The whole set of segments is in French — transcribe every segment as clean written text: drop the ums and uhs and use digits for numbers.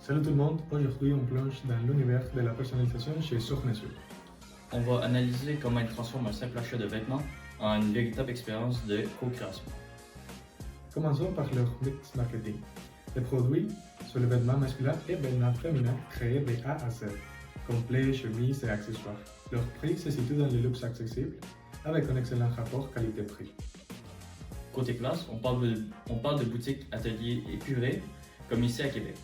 Salut tout le monde, aujourd'hui on plonge dans l'univers de la personnalisation chez Sournesur. On va analyser comment il transforme un simple achat de vêtements en une véritable expérience de co-création. Commençons par leur mix marketing. Les produits sont les vêtements masculins et vêtements féminins créés de A à Z, complets, chemises et accessoires. Leur prix se situe dans les luxe accessibles avec un excellent rapport qualité-prix. Côté place, on parle de boutiques, ateliers épurés, comme ici à Québec.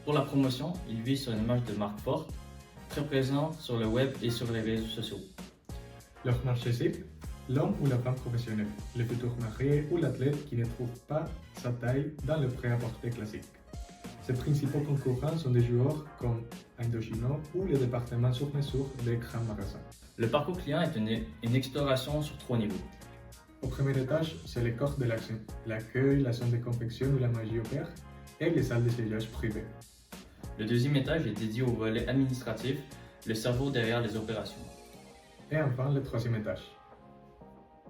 Pour la promotion, il vise sur une image de marque forte, très présente sur le web et sur les réseaux sociaux. Leur marché cible, l'homme ou la femme professionnelle, le futur marié ou l'athlète qui ne trouve pas sa taille dans le prêt-à-porter classique. Ses principaux concurrents sont des joueurs comme Indochino ou les départements sur mesure des grands magasins. Le parcours client est une exploration sur 3 niveaux. Au premier étage, c'est le corps de l'action, l'accueil, la zone de confection où la magie opère et les salles d'essayage privées. Le deuxième étage est dédié au volet administratif, le cerveau derrière les opérations. Et enfin, le troisième étage.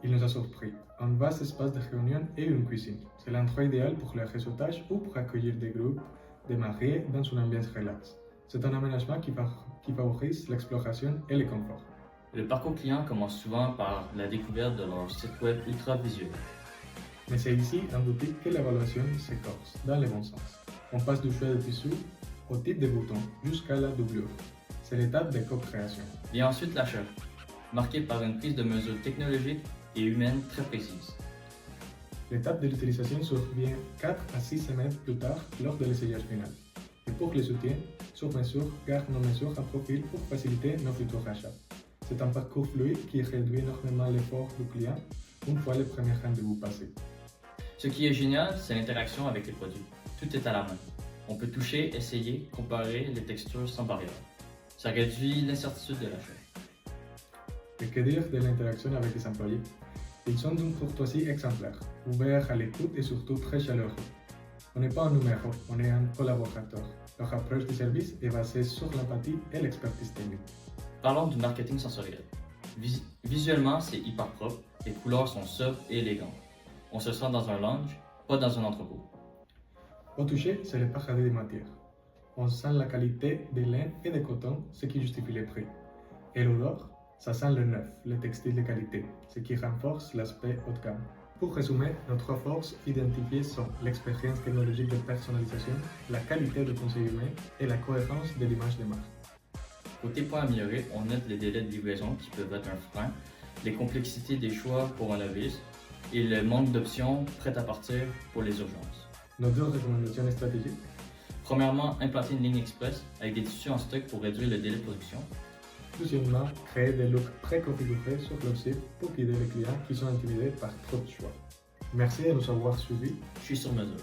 Il nous a surpris. Un vaste espace de réunion et une cuisine. C'est l'endroit idéal pour le réseautage ou pour accueillir des groupes de mariés dans une ambiance relaxe. C'est un aménagement qui favorise l'exploration et le confort. Le parcours client commence souvent par la découverte de leur site web ultra visuel. Mais c'est ici, en boutique, que l'évaluation s'écorce, dans le bon sens. On passe du choix de tissu au type de bouton jusqu'à la doublure. C'est l'étape de co-création. Et ensuite l'achat, marqué par une prise de mesure technologique et humaine très précise. L'étape de l'utilisation survient 4 à 6 semaines plus tard lors de l'essayage final. Et pour les soutiens, sur mesure garde nos mesures à profil pour faciliter nos futurs achats. C'est un parcours fluide qui réduit énormément l'effort du client une fois le premier rendez-vous passé. Ce qui est génial, c'est l'interaction avec les produits. Tout est à la main. On peut toucher, essayer, comparer les textures sans barrière. Ça réduit l'incertitude de l'achat. Et que dire de l'interaction avec les employés? Ils sont d'une courtoisie exemplaire, ouverts à l'écoute et surtout très chaleureux. On n'est pas un numéro, on est un collaborateur. Leur approche du service est basée sur l'empathie et l'expertise technique. Parlons du marketing sensoriel. Visuellement, c'est hyper propre, les couleurs sont sobres et élégantes. On se sent dans un lounge, pas dans un entrepôt. Au toucher, c'est le paradis des matières. On sent la qualité des laines et des cotons, ce qui justifie les prix. Et l'odeur, ça sent le neuf, le textile de qualité, ce qui renforce l'aspect haut de gamme. Pour résumer, nos trois forces identifiées sont l'expérience technologique de personnalisation, la qualité du conseil humain et la cohérence de l'image de marque. Côté points améliorés, on note les délais de livraison qui peuvent être un frein, les complexités des choix pour un novice et le manque d'options prêtes à partir pour les urgences. Nos deux recommandations stratégiques. Premièrement, implanter une ligne express avec des tissus en stock pour réduire le délai de production. Deuxièmement, créer des looks préconfigurés sur leur site pour guider les clients qui sont intimidés par trop de choix. Merci de nous avoir suivis. Je suis sur mesure.